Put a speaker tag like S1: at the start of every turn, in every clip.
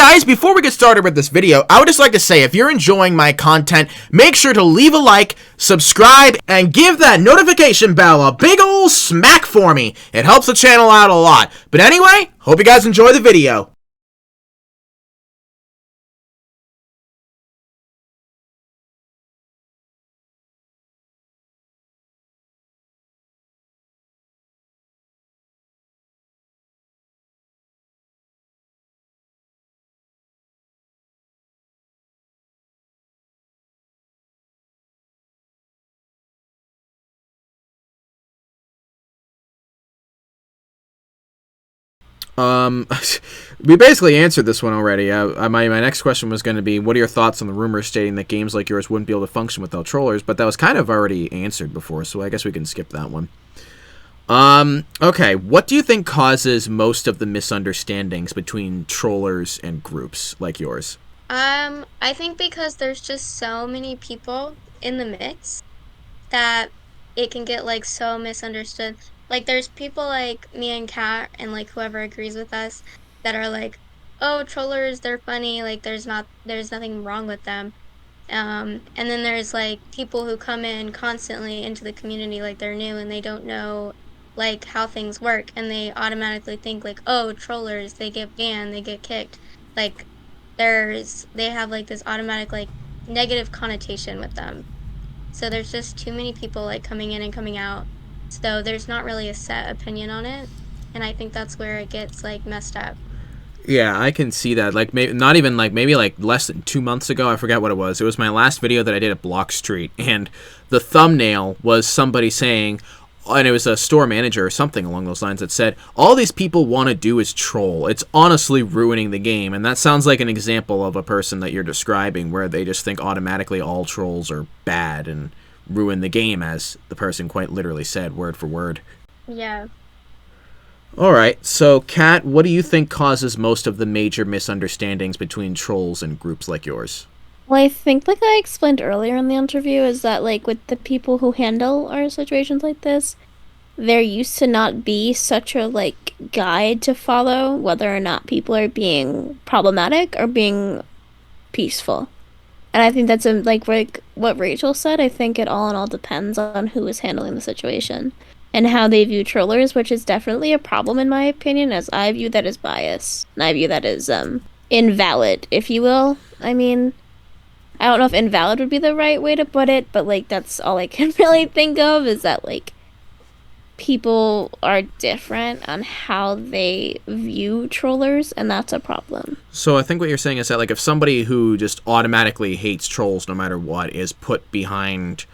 S1: guys, before we get started with this video, I would just like to say if you're enjoying my content, make sure to leave a like, subscribe, and give that notification bell a big ol' smack for me. It helps the channel out a lot. But anyway, hope you guys enjoy the video. Um, we basically answered this one already. My next question was going to be, what are your thoughts on the rumors stating that games like yours wouldn't be able to function without trollers? But that was kind of already answered before, so I guess we can skip that one. Okay, what do you think causes most of the misunderstandings between trollers and groups like yours?
S2: I think because there's just so many people in the mix that it can get like so misunderstood. Like there's people like me and Kat and like whoever agrees with us that are like, "Oh, trollers, they're funny. Like there's nothing wrong with them." And then there's like people who come in constantly into the community like they're new and they don't know like how things work and they automatically think like, "Oh, trollers, they get banned, they get kicked." Like they have like this automatic like negative connotation with them. So there's just too many people like coming in and coming out. So there's not really a set opinion on it. And I think that's where it gets like messed up.
S1: Yeah, I can see that. Like, maybe not even like maybe like less than 2 months ago. I forgot what it was. It was my last video that I did at Block Street, and the thumbnail was somebody saying, and it was a store manager or something along those lines that said, "All these people want to do is troll. It's honestly ruining the game." And that sounds like an example of a person that you're describing, where they just think automatically all trolls are bad and ruin the game, as the person quite literally said, word for word.
S2: Yeah.
S1: Alright, so Kat, what do you think causes most of the major misunderstandings between trolls and groups like yours?
S3: Well, I think, like I explained earlier in the interview, is that, like, with the people who handle our situations like this, there used to not be such a, like, guide to follow whether or not people are being problematic or being peaceful. And I think that's, like what Rachel said, I think it all in all depends on who is handling the situation and how they view trollers, which is definitely a problem in my opinion, as I view that as bias. And I view that as, invalid, if you will. I mean, I don't know if invalid would be the right way to put it, but like that's all I can really think of is that like people are different on how they view trollers, and that's a problem.
S1: So I think what you're saying is that, like, if somebody who just automatically hates trolls no matter what is put behind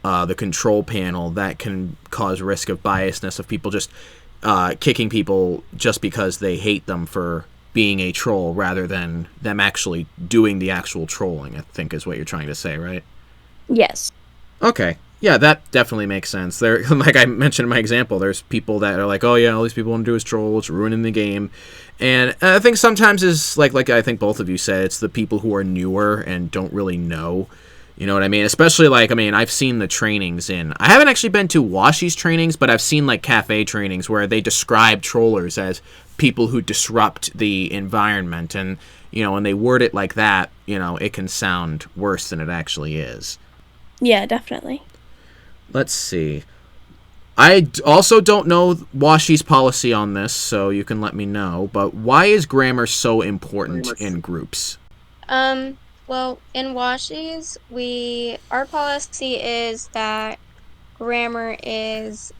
S1: the control panel, that can cause risk of biasness of people just kicking people just because they hate them for being a troll rather than them actually doing the actual trolling, I think is what you're trying to say, right?
S3: Yes.
S1: Okay. Yeah, that definitely makes sense. There, like I mentioned in my example, there's people that are like, "Oh yeah, all these people want to do is troll. It's ruining the game," and I think sometimes is like I think both of you said, it's the people who are newer and don't really know. You know what I mean? Especially like, I mean, I've seen the trainings in. I haven't actually been to Washiez trainings, but I've seen like cafe trainings where they describe trollers as people who disrupt the environment, and when they word it like that, it can sound worse than it actually is.
S3: Yeah, definitely.
S1: Let's see. I also don't know Washi's policy on this, so you can let me know. But why is grammar so important in groups?
S2: Um, well, in Washies, our policy is that grammar is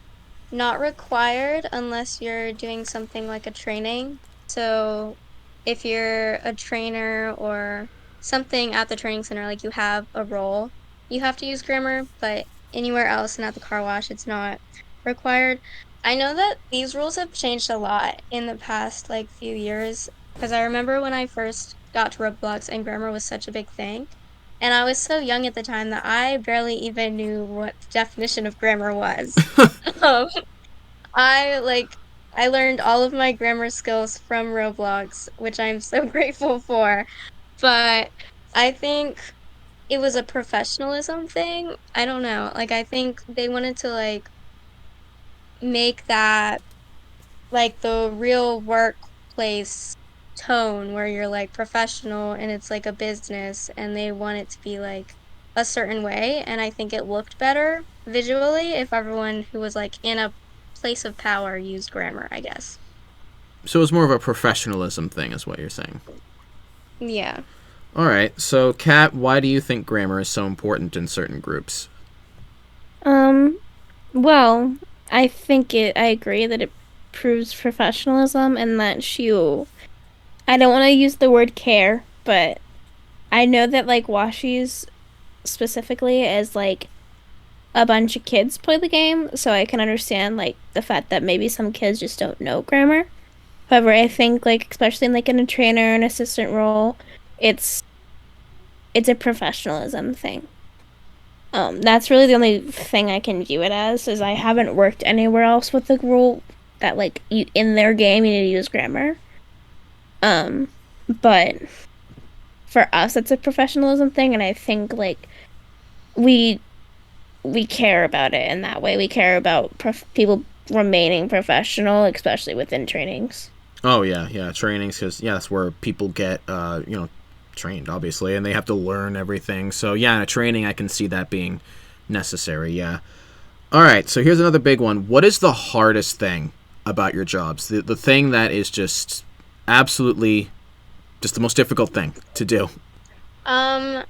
S2: not required unless you're doing something like a training. So if you're a trainer or something at the training center, like you have a role, you have to use grammar, but anywhere else and at the car wash, it's not required. I know that these rules have changed a lot in the past like few years because I remember when I first got to Roblox and grammar was such a big thing. And I was so young at the time that I barely even knew what the definition of grammar was. Um, I like I learned all of my grammar skills from Roblox, which I'm so grateful for. But I think it was a professionalism thing. I don't know. Like I think they wanted to like make that like the real workplace tone where you're like professional and it's like a business and they want it to be like a certain way. And I think it looked better visually if everyone who was like in a place of power used grammar, I guess.
S1: So it's more of a professionalism thing, is what you're saying.
S2: Yeah.
S1: All right. So, Kat, why do you think grammar is so important in certain groups?
S3: Um, well, I think I agree that it proves professionalism and that I don't want to use the word care, but I know that like Washies specifically is like a bunch of kids play the game, so I can understand like the fact that maybe some kids just don't know grammar. However, I think like especially in like in a trainer and assistant role, it's it's a professionalism thing. That's really the only thing I can view it as, is I haven't worked anywhere else with the rule that like you in their game you need to use grammar. Um, but for us it's a professionalism thing, and I think like we we care about it in that way. We care about people remaining professional, especially within trainings.
S1: Oh yeah, yeah, trainings, because yeah, that's where people get trained, obviously, and they have to learn everything. So yeah, in a training, I can see that being necessary. Yeah. All right. So here's another big one. What is the hardest thing about your jobs? The thing that is just absolutely just the most difficult thing to do.
S2: Um,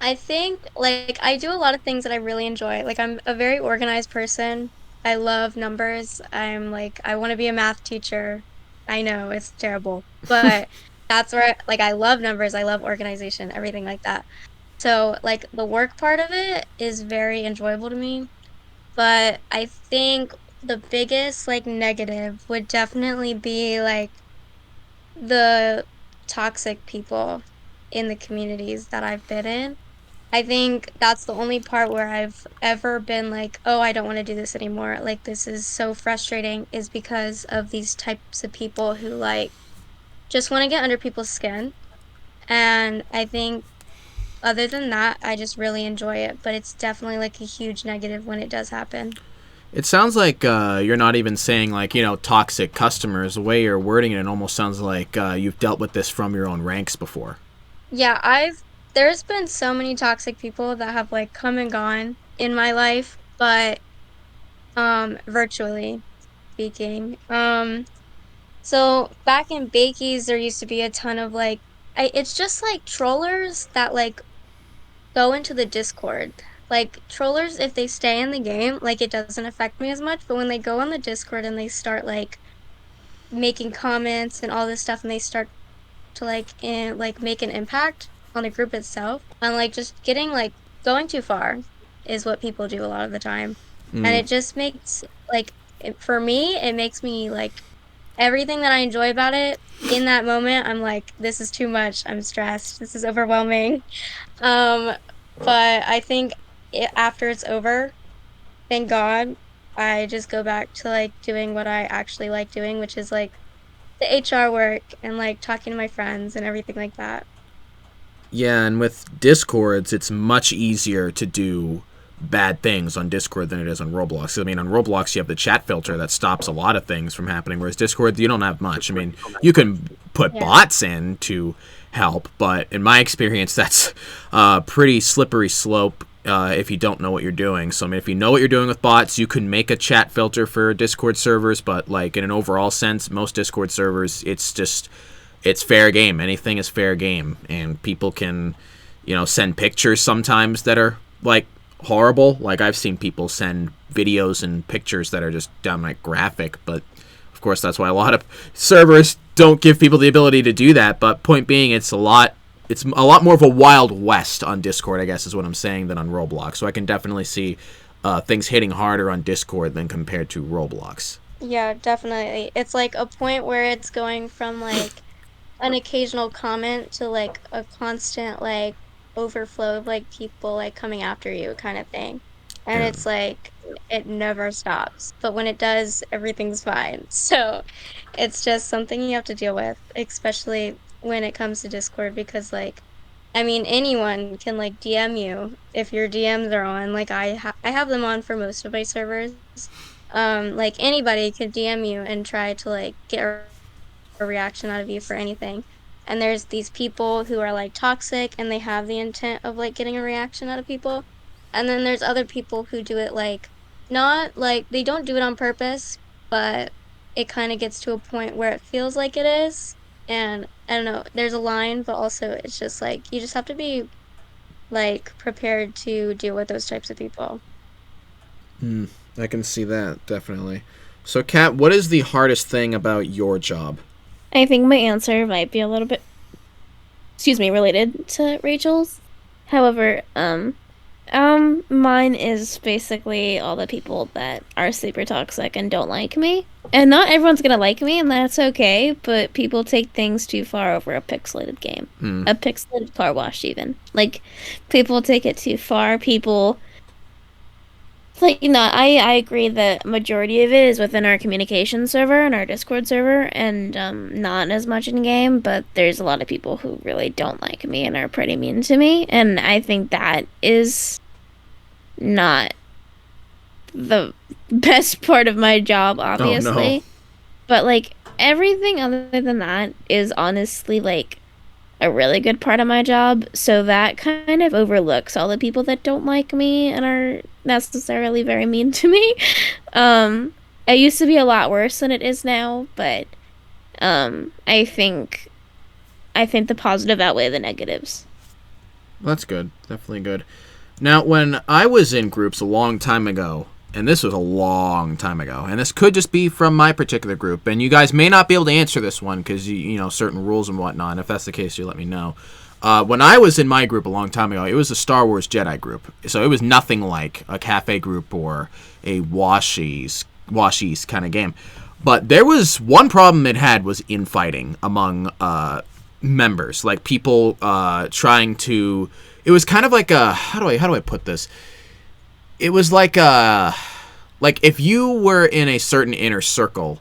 S2: I think like I do a lot of things that I really enjoy. Like I'm a very organized person. I love numbers. I'm like I want to be a math teacher. I know it's terrible, but that's where like I love numbers. I love organization, everything like that. So like the work part of it is very enjoyable to me, but I think the biggest like negative would definitely be like the toxic people in the communities that I've been in. I think that's the only part where I've ever been like, oh, I don't want to do this anymore. Like, this is so frustrating, is because of these types of people who, like, just want to get under people's skin. And I think, other than that, I just really enjoy it. But it's definitely like a huge negative when it does happen.
S1: It sounds like you're not even saying like toxic customers. The way you're wording it, it almost sounds like you've dealt with this from your own ranks before.
S2: Yeah, there's been so many toxic people that have, like, come and gone in my life, but, virtually speaking. So back in Bakies, there used to be a ton of it's just like trollers that like go into the Discord. Like trollers, if they stay in the game, like it doesn't affect me as much. But when they go on the Discord and they start like making comments and all this stuff, and they start to like make an impact on the group itself, and like just getting like going too far is what people do a lot of the time, and
S1: Mm.
S2: it just makes for me, it makes me like everything that I enjoy about it in that moment, I'm like, this is too much. I'm stressed. This is overwhelming. Um, but I think after it's over, thank God, I just go back to like doing what I actually like doing, which is like the HR work and like talking to my friends and everything like that.
S1: Yeah, and with Discords, it's much easier to do bad things on Discord than it is on Roblox. I mean, on Roblox, you have the chat filter that stops a lot of things from happening, whereas Discord, you don't have much. I mean, you can put
S2: Yeah.
S1: bots in to help, but in my experience, that's a pretty slippery slope if you don't know what you're doing. So, I mean, if you know what you're doing with bots, you can make a chat filter for Discord servers, but, like, in an overall sense, most Discord servers, it's fair game. Anything is fair game, and people can, send pictures sometimes that are like horrible. Like I've seen people send videos and pictures that are just downright graphic, but of course that's why a lot of servers don't give people the ability to do that. But point being, it's a lot more of a wild west on Discord, I guess is what I'm saying, than on Roblox. So I can definitely see things hitting harder on Discord than compared to Roblox.
S2: Yeah, definitely. It's like a point where it's going from like an occasional comment to like a constant like overflow of like people like coming after you kind of thing. And
S1: Yeah.
S2: it's like it never stops. But when it does, everything's fine. So it's just something you have to deal with, especially when it comes to Discord because like I mean anyone can like DM you if your DMs are on. Like I have them on for most of my servers. Like anybody could DM you and try to like get a reaction out of you for anything. And there's these people who are like toxic and they have the intent of like getting a reaction out of people. And then there's other people who do it like not like they don't do it on purpose, but it kind of gets to a point where it feels like it is. And I don't know, there's a line, but also it's just like you just have to be like prepared to deal with those types of people.
S1: I can see that, definitely. So, Kat, what is the hardest thing about your job?
S3: I think my answer might be a little bit, related to Rachel's. However, mine is basically all the people that are super toxic and don't like me. And not everyone's gonna like me, and that's okay, but people take things too far over a pixelated game. A pixelated car wash, even. Like, people take it too far. People, like, I agree that majority of it is within our communication server and our Discord server, and not as much in game, but there's a lot of people who really don't like me and are pretty mean to me, and I think that is not the best part of my job, obviously.
S1: Oh, no.
S3: But, like, everything other than that is honestly, like, a really good part of my job, so that kind of overlooks all the people that don't like me and are necessarily very mean to me. It used to be a lot worse than it is now, but I think the positive outweigh the negatives.
S1: Well, that's good. Definitely good. Now, when I was in groups a long time ago, and this was a long time ago, and this could just be from my particular group, and you guys may not be able to answer this one because, you know, certain rules and whatnot, and if that's the case, you let me know. When I was in my group a long time ago, it was a Star Wars Jedi group, so it was nothing like a cafe group or a Washiez kind of game. But there was one problem it had was infighting among members, like people trying to. It was kind of like a how do I put this? It was like if you were in a certain inner circle,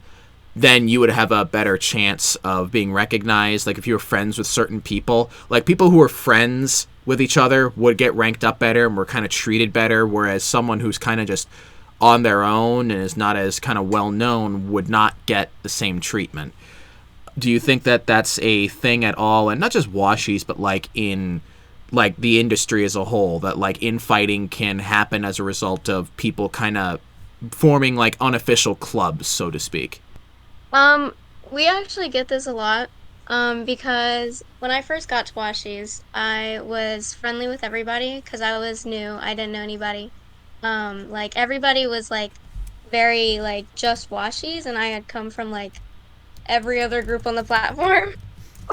S1: then you would have a better chance of being recognized. Like if you were friends with certain people, like people who were friends with each other would get ranked up better and were kind of treated better, whereas someone who's kind of just on their own and is not as kind of well known would not get the same treatment. Do you think that that's a thing at all? And not just Washies, but like in like the industry as a whole, that like infighting can happen as a result of people kind of forming like unofficial clubs, so to speak.
S2: We actually get this a lot. Because when I first got to Washies, I was friendly with everybody because I was new. I didn't know anybody. Like everybody was like very like just Washies, and I had come from like every other group on the platform.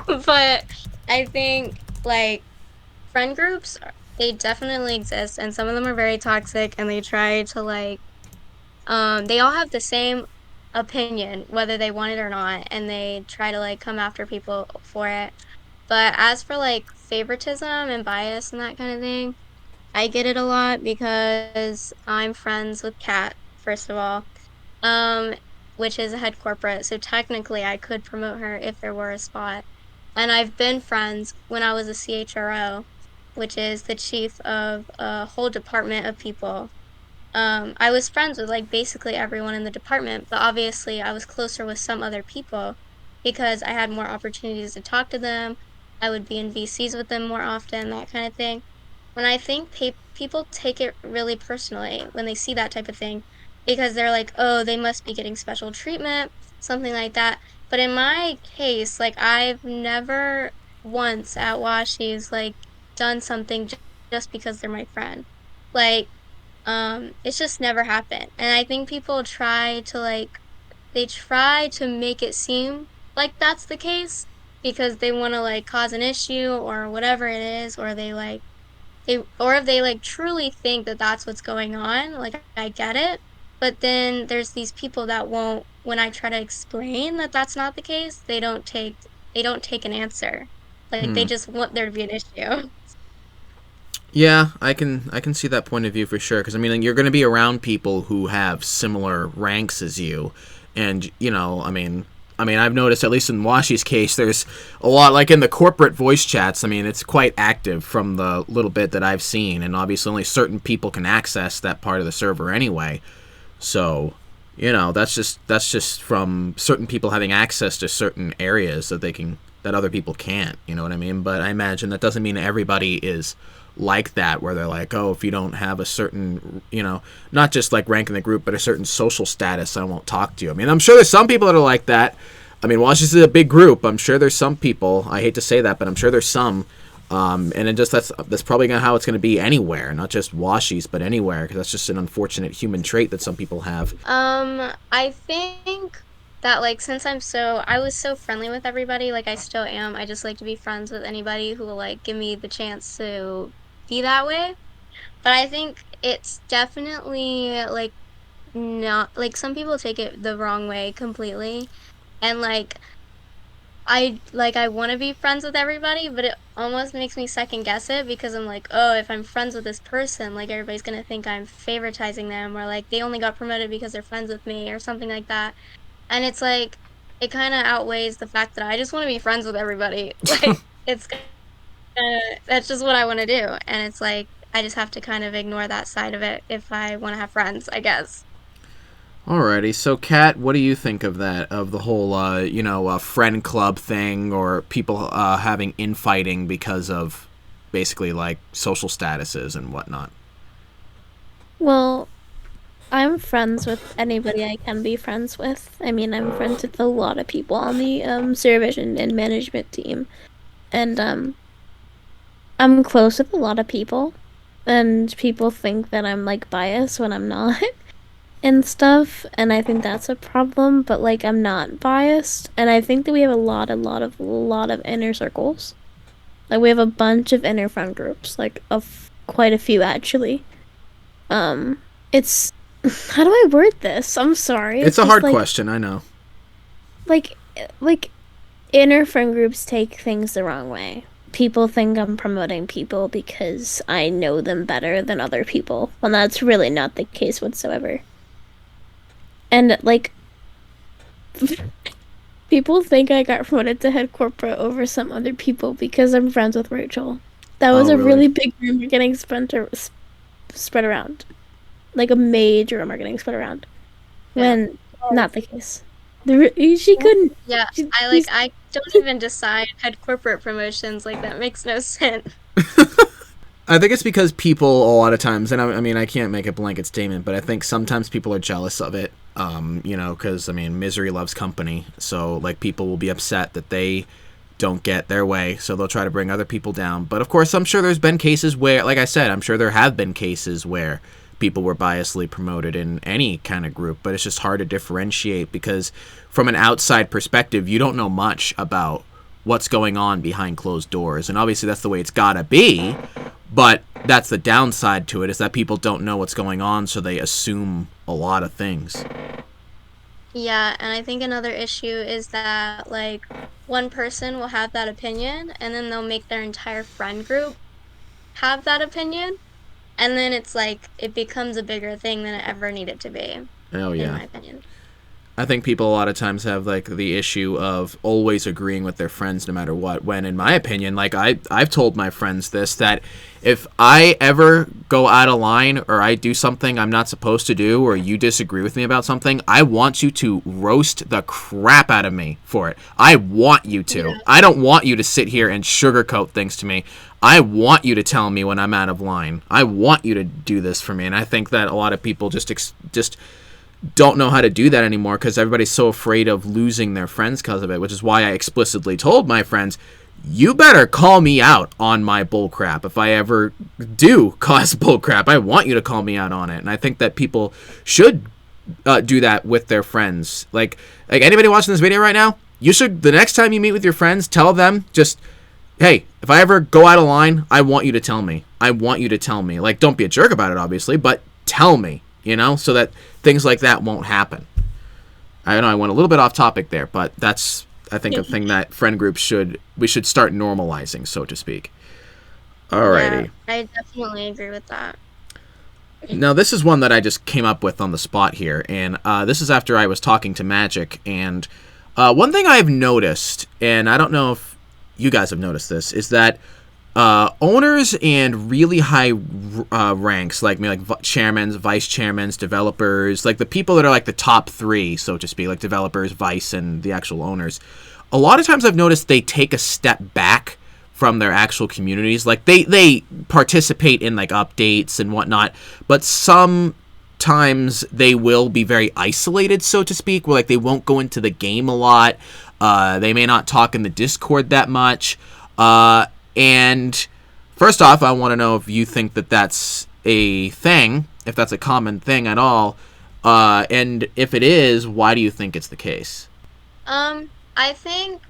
S2: But I think like friend groups, they definitely exist, and some of them are very toxic, and they try to like they all have the same opinion whether they want it or not, and they try to like come after people for it. But as for like favoritism and bias and that kind of thing, I get it a lot because I'm friends with Kat, first of all, um which is a head corporate, so technically I could promote her if there were a spot. And I've been friends when I was a CHRO, which is the chief of a whole department of people. I was friends with like basically everyone in the department, but obviously I was closer with some other people because I had more opportunities to talk to them. I would be in VCs with them more often, that kind of thing. When I think people take it really personally when they see that type of thing because they're like, oh, they must be getting special treatment, something like that. But in my case, like I've never once at Washi's like done something just because they're my friend. Like it's just never happened. And I think people try to like they try to make it seem like that's the case because they want to like cause an issue or whatever it is, or they like or if they like truly think that that's what's going on, like I get it. But then there's these people that won't, when I try to explain that that's not the case, they don't take an answer. Like they
S1: Hmm.
S2: just want there to be an issue.
S1: Yeah, I can see that point of view for sure. Because I mean, like, you're going to be around people who have similar ranks as you, and you know, I mean, I've noticed at least in Washi's case, there's a lot like in the corporate voice chats. I mean, it's quite active from the little bit that I've seen, and obviously only certain people can access that part of the server anyway. So, that's just from certain people having access to certain areas that other people can't. You know what I mean? But I imagine that doesn't mean everybody is like that, where they're like, oh, if you don't have a certain, not just like rank in the group, but a certain social status, I won't talk to you. I mean, I'm sure there's some people that are like that. I mean, Washiez is a big group. I'm sure there's some people. I hate to say that, but I'm sure there's some. And it just that's probably how it's going to be anywhere, not just Washiez, but anywhere, because that's just an unfortunate human trait that some people have.
S2: I think that like since I was so friendly with everybody, like I still am. I just like to be friends with anybody who will like give me the chance to be that way. But I think it's definitely like not like some people take it the wrong way completely. And like I want to be friends with everybody, but it almost makes me second guess it because I'm like, oh, if I'm friends with this person, like everybody's gonna think I'm favoritizing them or like they only got promoted because they're friends with me or something like that. And it's like it kind of outweighs the fact that I just want to be friends with everybody. Like it's that's just what I want to do, and it's like I just have to kind of ignore that side of it if I want to have friends, I guess.
S1: Alrighty, so Kat, what do you think of that? Of the whole, friend club thing, or people having infighting because of basically like social statuses and whatnot?
S3: Well, I'm friends with anybody I can be friends with. I mean, I'm friends with a lot of people on the supervision and management team, and I'm close with a lot of people, and people think that I'm like biased when I'm not. And stuff, and I think that's a problem, but like I'm not biased, and I think that we have a lot of inner circles. Like we have a bunch of inner friend groups, like of quite a few actually. It's how do I word this? I'm sorry.
S1: It's a
S3: just,
S1: hard
S3: like,
S1: question, I know.
S3: like inner friend groups take things the wrong way. People think I'm promoting people because I know them better than other people, when that's really not the case whatsoever. And like people think I got promoted to head corporate over some other people because I'm friends with Rachel. That was
S1: Oh,
S3: a
S1: really?
S3: really big rumor getting spread around. Like a major rumor getting spread around.
S2: Yeah.
S3: When not the case. She couldn't.
S2: Yeah,
S3: She,
S2: I don't even decide head corporate promotions, like that makes no sense.
S1: I think it's because people a lot of times, and I mean, I can't make a blanket statement, but I think sometimes people are jealous of it. Because I mean, misery loves company. So like, people will be upset that they don't get their way, so they'll try to bring other people down. But of course, I'm sure there's been cases where, like I said, I'm sure there have been cases where people were biasly promoted in any kind of group. But it's just hard to differentiate because from an outside perspective, you don't know much about what's going on behind closed doors, and obviously that's the way it's gotta be. But that's the downside to it, is that people don't know what's going on, so they assume a lot of things.
S2: Yeah, and I think another issue is that like one person will have that opinion and then they'll make their entire friend group have that opinion, and then it's like it becomes a bigger thing than it ever needed to be,
S1: Oh
S2: in
S1: yeah.
S2: my opinion.
S1: I think people a lot of times have like the issue of always agreeing with their friends no matter what. When in my opinion, like I've told my friends this, that if I ever go out of line or I do something I'm not supposed to do, or you disagree with me about something, I want you to roast the crap out of me for it. I want you to.
S2: Yeah.
S1: I don't want you to sit here and sugarcoat things to me. I want you to tell me when I'm out of line. I want you to do this for me. And I think that a lot of people just don't know how to do that anymore because everybody's so afraid of losing their friends because of it, which is why I explicitly told my friends, you better call me out on my bullcrap. If I ever do cause bullcrap, I want you to call me out on it. And I think that people should do that with their friends. Like anybody watching this video right now, you should, the next time you meet with your friends, tell them just, hey, if I ever go out of line, I want you to tell me. I want you to tell me. Like, don't be a jerk about it, obviously, but tell me, so that things like that won't happen. I know I went a little bit off topic there, but that's, I think, a thing that friend groups we should start normalizing, so to speak. Alrighty.
S2: Yeah, I definitely agree with that.
S1: Now, this is one that I just came up with on the spot here, and this is after I was talking to Magic, and one thing I've noticed, and I don't know if you guys have noticed this, is that owners and really high ranks, like maybe like chairmans, vice chairmans, developers, like the people that are like the top three, so to speak, like developers, vice, and the actual owners. A lot of times I've noticed they take a step back from their actual communities. Like they participate in like updates and whatnot, but sometimes they will be very isolated, so to speak, where like they won't go into the game a lot. They may not talk in the Discord that much. And first off, I want to know if you think that that's a thing, if that's a common thing at all. And if it is, why do you think it's the case?
S2: I think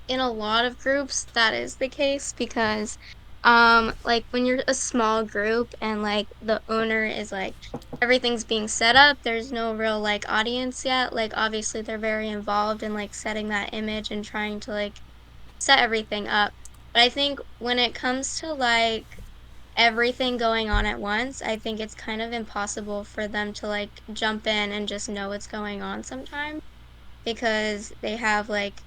S2: in a lot of groups that is the case because like when you're a small group and like the owner is like everything's being set up, there's no real like audience yet. Like obviously they're very involved in like setting that image and trying to like set everything up. But I think when it comes to like everything going on at once, I think it's kind of impossible for them to like jump in and just know what's going on sometimes because they have like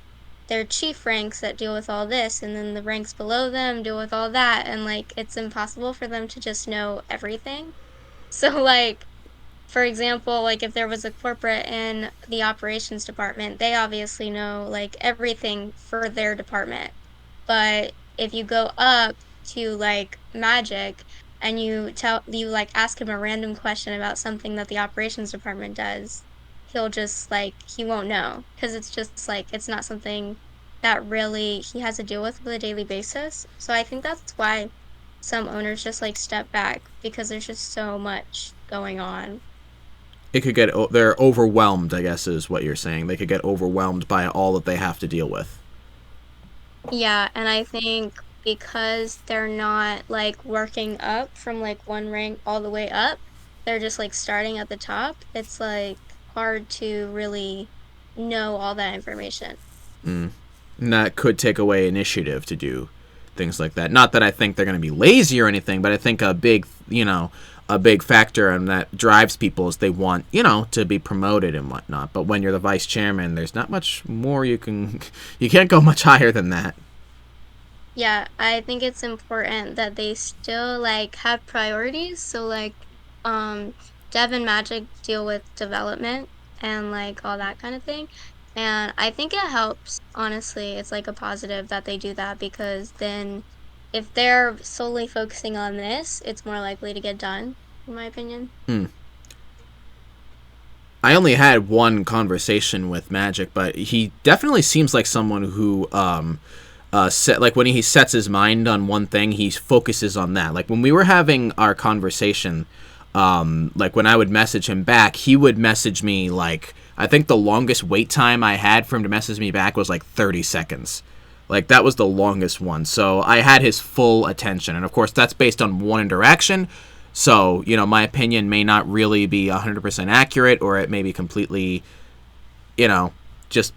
S2: their chief ranks that deal with all this and then the ranks below them deal with all that and like it's impossible for them to just know everything. So like for example, like if there was a corporate in the operations department, they obviously know like everything for their department. But if you go up to like Magic and you like ask him a random question about something that the operations department does, he'll just like he won't know because it's just like it's not something that really he has to deal with a daily basis. So I think that's why some owners just like step back because there's just so much going on.
S1: It could get they're overwhelmed, I guess is what you're saying. They could get overwhelmed by all that they have to deal with.
S2: Yeah, and I think because they're not like working up from like one rank all the way up, they're just like starting at the top. It's like hard to really know all that information.
S1: And that could take away initiative to do things like that. Not that I think they're going to be lazy or anything, but I think a big factor and that drives people is they want, to be promoted and whatnot. But when you're the vice chairman, there's not much more you can't go much higher than that.
S2: Yeah, I think it's important that they still like have priorities. So like Dev and Magic deal with development and like all that kind of thing. And I think it helps, honestly. It's like a positive that they do that because then if they're solely focusing on this, it's more likely to get done, in my opinion.
S1: I only had one conversation with Magic, but he definitely seems like someone who like when he sets his mind on one thing, he focuses on that. Like when we were having our conversation, like when I would message him back, he would message me like I think the longest wait time I had for him to message me back was like 30 seconds. Like that was the longest one. So I had his full attention, and of course that's based on one interaction. So, my opinion may not really be 100% accurate, or it may be completely, just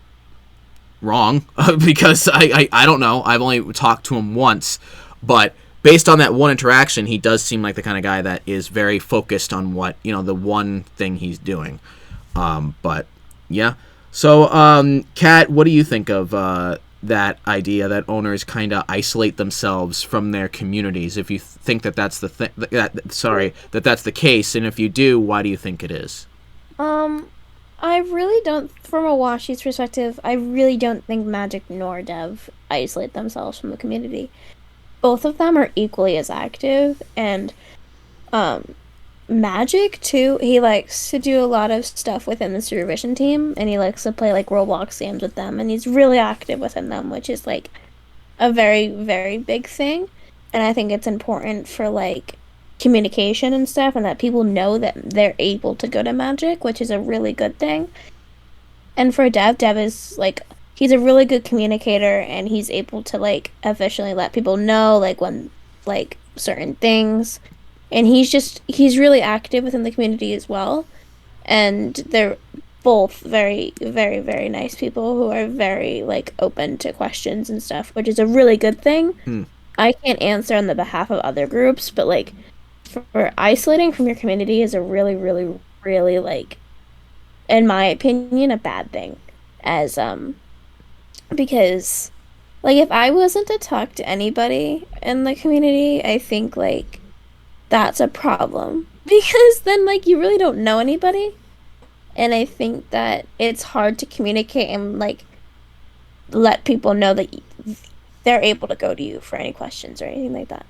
S1: wrong because I don't know. I've only talked to him once, but based on that one interaction, he does seem like the kind of guy that is very focused on what, the one thing he's doing. But yeah. So, Kat, what do you think of that idea that owners kind of isolate themselves from their communities? If you think that that's the that's the case, and if you do, why do you think it is?
S3: I really don't, from a Washiez perspective, I really don't think Magic nor Dev isolate themselves from the community. Both of them are equally as active, and Magic too, he likes to do a lot of stuff within the supervision team, and he likes to play like Roblox games with them, and he's really active within them, which is like a very, very big thing. And I think it's important for like communication and stuff, and that people know that they're able to go to Magic, which is a really good thing. And for Dev is like he's a really good communicator, and he's able to like efficiently let people know like when like certain things, and he's really active within the community as well. And they're both very, very, very nice people who are very like open to questions and stuff, which is a really good thing. I can't answer on the behalf of other groups, but like for isolating from your community is a really, really, really like, in my opinion, a bad thing. As because Like, if I wasn't to talk to anybody in the community, I think, like, that's a problem. Because then, like, you really don't know anybody. And I think that it's hard to communicate and, like, let people know that they're able to go to you for any questions or anything like that.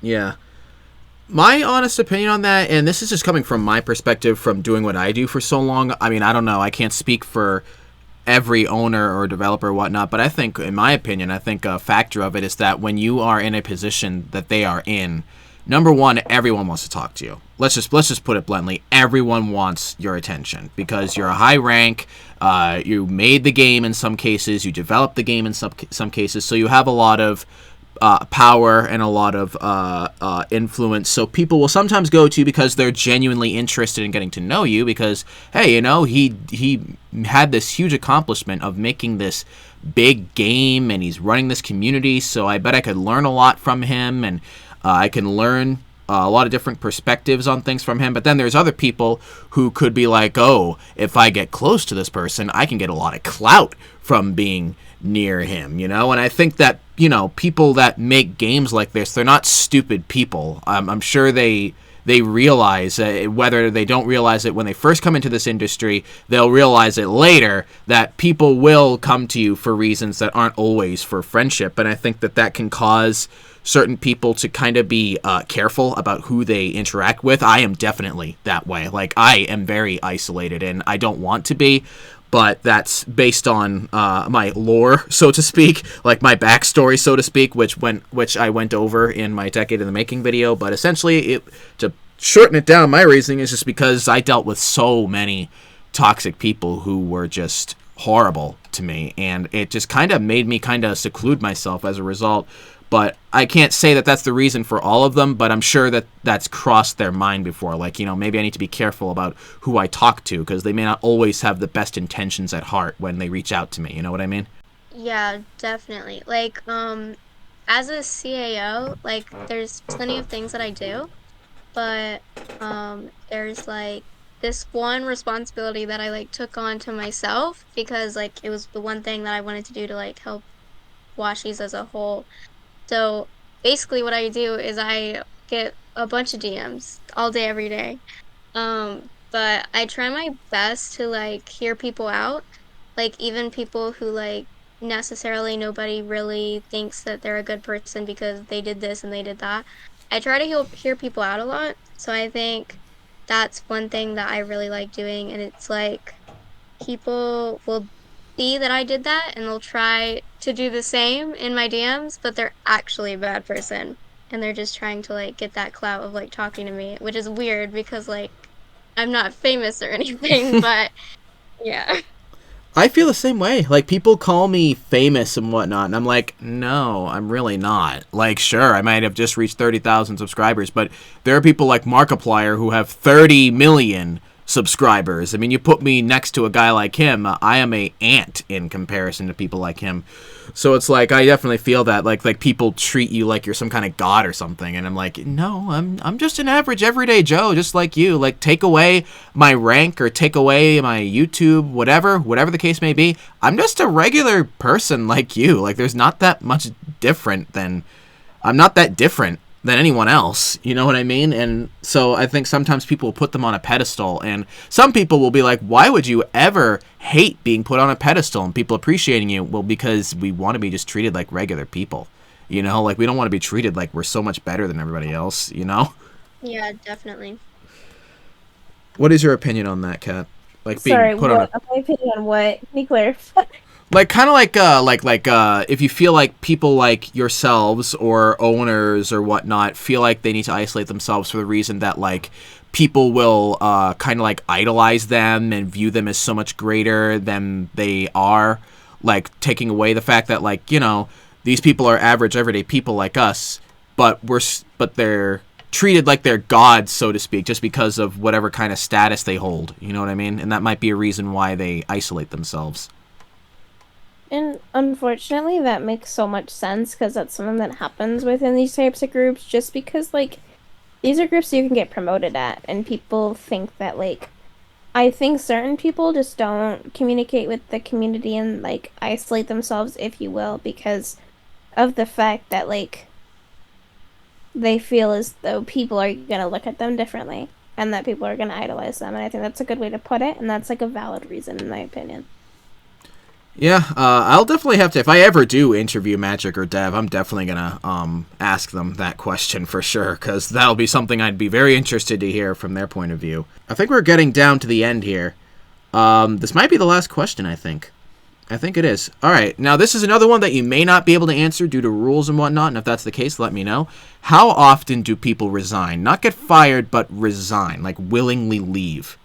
S1: Yeah. My honest opinion on that, and this is just coming from my perspective from doing what I do for so long. I mean, I don't know. I can't speak for every owner or developer or whatnot, but I think, in my opinion, I think a factor of it is that when you are in a position that they are in, number one, everyone wants to talk to you. Let's just put it bluntly. Everyone wants your attention because you're a high rank. You made the game in some cases. You developed the game in some cases. So you have a lot of power and a lot of influence. So people will sometimes go to you because they're genuinely interested in getting to know you because, hey, you know, he had this huge accomplishment of making this big game and he's running this community. So I bet I could learn a lot from him and I can learn a lot of different perspectives on things from him. But then there's other people who could be like, oh, if I get close to this person, I can get a lot of clout from being near him, you know? And I think that, you know, people that make games like this, they're not stupid people. I'm sure they realize, whether they don't realize it when they first come into this industry, they'll realize it later, that people will come to you for reasons that aren't always for friendship. And I think that that can cause certain people to kind of be careful about who they interact with. I am definitely that way. Like, I am very isolated and I don't want to be, but that's based on my lore, so to speak, like my backstory, so to speak, which I went over in my Decade in the Making video. But essentially, to shorten it down, my reasoning is just because I dealt with so many toxic people who were just horrible to me, and it just kind of made me kind of seclude myself as a result. But I can't say that that's the reason for all of them, but I'm sure that that's crossed their mind before. Like, you know, maybe I need to be careful about who I talk to because they may not always have the best intentions at heart when they reach out to me. You know what I mean?
S2: Yeah, definitely. Like, as a CAO, like, there's plenty of things that I do, but there's like this one responsibility that I like took on to myself because like it was the one thing that I wanted to do to like help Washies as a whole. So basically, what I do is I get a bunch of DMs all day, every day. But I try my best to like hear people out, like even people who like necessarily nobody really thinks that they're a good person because they did this and they did that. I try to hear people out a lot. So I think that's one thing that I really like doing. And it's like people will see that I did that and they'll try to do the same in my DMs, but they're actually a bad person. And they're just trying to like get that clout of like talking to me, which is weird because like I'm not famous or anything, but yeah.
S1: I feel the same way. Like, people call me famous and whatnot, and I'm like, no, I'm really not. Like, sure, I might have just reached 30,000 subscribers, but there are people like Markiplier who have 30 million subscribers. I mean, you put me next to a guy like him, I am a ant in comparison to people like him. So it's like, I definitely feel that like people treat you like you're some kind of god or something, and I'm like, no, I'm just an average everyday Joe, just like you. Like, take away my rank or take away my YouTube, whatever the case may be, I'm just a regular person like you. Like, there's not that much different than I'm not that different than anyone else. You know what I mean? And so I think sometimes people will put them on a pedestal, and some people will be like, why would you ever hate being put on a pedestal and people appreciating you? Well, because we want to be just treated like regular people. You know, like, we don't want to be treated like we're so much better than everybody else, you know?
S2: Yeah, definitely.
S1: What is your opinion on that, Kat? Like, being
S3: Sorry,
S1: put on a
S3: my opinion on what? Can you clarify?
S1: like, kind of like if you feel like people like yourselves or owners or whatnot feel like they need to isolate themselves for the reason that like people will kind of like idolize them and view them as so much greater than they are, like taking away the fact that, like, you know, these people are average everyday people like us, but they're treated like they're gods, so to speak, just because of whatever kind of status they hold. You know what I mean? And that might be a reason why they isolate themselves.
S3: And unfortunately, that makes so much sense because that's something that happens within these types of groups. Just because, like, these are groups you can get promoted at, and people think that, like, I think certain people just don't communicate with the community and like isolate themselves, if you will, because of the fact that like they feel as though people are gonna look at them differently and that people are gonna idolize them. And I think that's a good way to put it, and that's like a valid reason in my opinion.
S1: Yeah, I'll definitely have to. If I ever do interview Magic or Dev, I'm definitely gonna ask them that question for sure, because that'll be something I'd be very interested to hear from their point of view. I think we're getting down to the end here. This might be the last question. I think it is. All right, now this is another one that you may not be able to answer due to rules and whatnot. And if that's the case, let me know. How often do people resign? Not get fired, but resign, like willingly leave.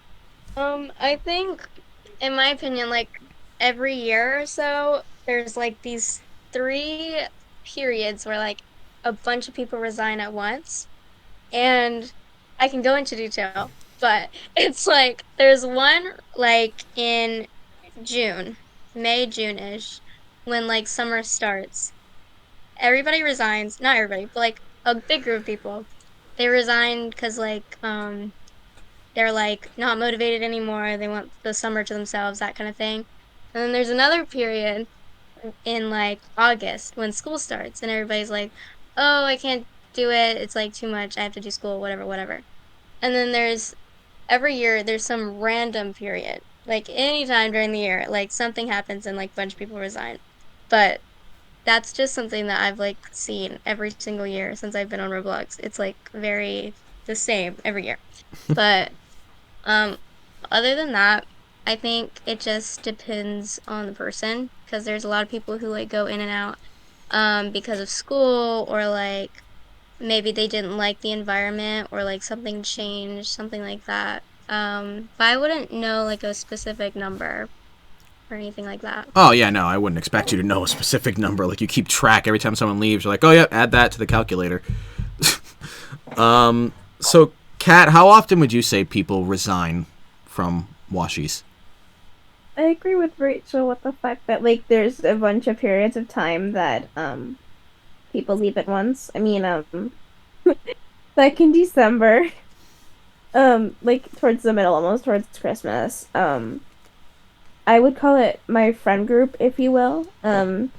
S2: I think, in my opinion, like every year or so, there's like these three periods where like a bunch of people resign at once. And I can go into detail, but it's like there's one like in June, May, June-ish, when like summer starts. Everybody resigns, not everybody, but like a big group of people. They resign because they're like not motivated anymore. They want the summer to themselves, that kind of thing. And then there's another period in like August when school starts and everybody's like, "Oh, I can't do it. It's like too much. I have to do school, whatever, whatever." And then there's every year there's some random period. Like anytime during the year, like something happens and like a bunch of people resign. But that's just something that I've like seen every single year since I've been on Roblox. It's like very the same every year. But um, other than that, I think it just depends on the person because there's a lot of people who like go in and out because of school or like maybe they didn't like the environment or like something changed, something like that. But I wouldn't know like a specific number or anything like that.
S1: Oh yeah, no, I wouldn't expect you to know a specific number. Like you keep track every time someone leaves. You're like, oh yeah, add that to the calculator. So Kat, how often would you say people resign from Washies?
S3: I agree with Rachel with the fact that like there's a bunch of periods of time that people leave at once. I mean like in December, like towards the middle, almost towards Christmas, I would call it my friend group, if you will, in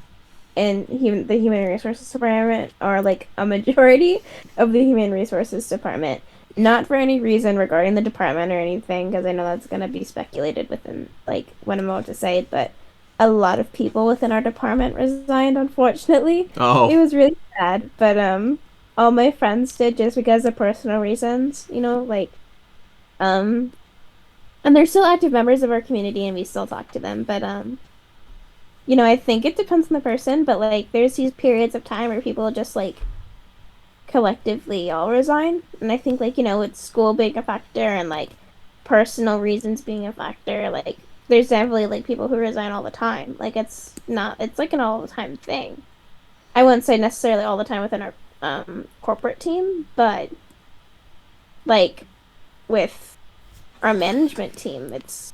S3: the human resources department, or like a majority of the human resources department. Not for any reason regarding the department or anything, because I know that's gonna be speculated within like what I'm about to say, but a lot of people within our department resigned, unfortunately. It
S1: Oh,
S3: was really sad, but all my friends did just because of personal reasons, like um and they're still active members of our community and we still talk to them, but I think it depends on the person, but like there's these periods of time where people just like collectively all resign. And I think like, with school being a factor and like personal reasons being a factor, like there's definitely like people who resign all the time. Like it's like an all the time thing. I wouldn't say necessarily all the time within our corporate team, but like with our management team, it's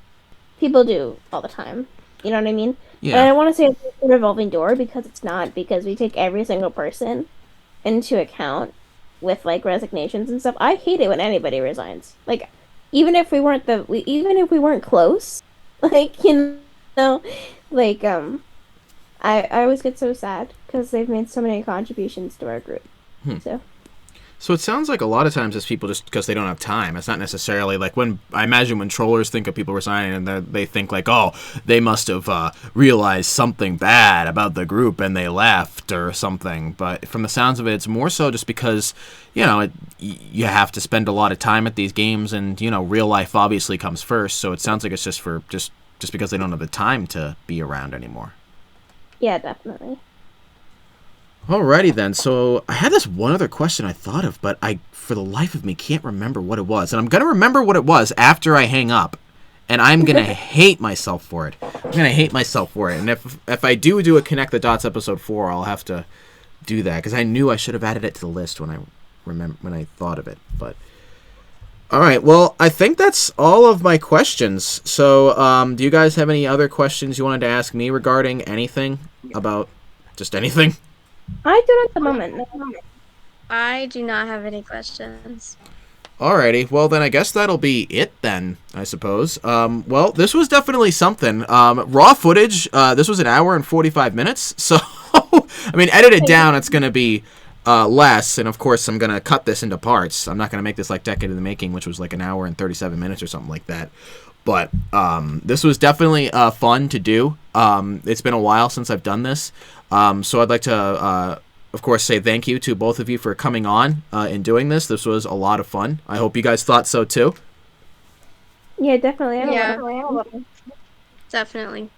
S3: people do all the time. You know what I mean? And I
S1: yeah.
S3: don't want to say it's a revolving door because it's not, because we take every single person into account with like resignations and stuff. I hate it when anybody resigns. Like even if we weren't close, like know, like I always get so sad because they've made so many contributions to our group. So
S1: So it sounds like a lot of times it's people just because they don't have time. It's not necessarily like when I imagine when trollers think of people resigning and they think like, oh, they must have realized something bad about the group and they left or something. But from the sounds of it, it's more so just because you have to spend a lot of time at these games and real life obviously comes first. So it sounds like it's just for just because they don't have the time to be around anymore.
S3: yeah, definitely.
S1: Alrighty then. So I had this one other question I thought of, but I, for the life of me, can't remember what it was. And I'm gonna remember what it was after I hang up, and I'm gonna hate myself for it. I'm gonna hate myself for it. And if I do a Connect the Dots episode 4, I'll have to do that because I knew I should have added it to the list when I thought of it. But all right. Well, I think that's all of my questions. So do you guys have any other questions you wanted to ask me regarding anything about just anything?
S3: I don't at the moment. No.
S2: I do not have any questions.
S1: Alrighty, well then I guess that'll be it then, I suppose. Well, this was definitely something. Raw footage, this was an hour and 45 minutes, so, I mean, edited down, it's going to be less, and of course I'm going to cut this into parts. I'm not going to make this like Decade in the Making, which was like an hour and 37 minutes or something like that. But this was definitely fun to do. It's been a while since I've done this, so I'd like to... of course, say thank you to both of you for coming on and doing this. This was a lot of fun. I hope you guys thought so too.
S3: Yeah, definitely.
S2: Yeah. Definitely.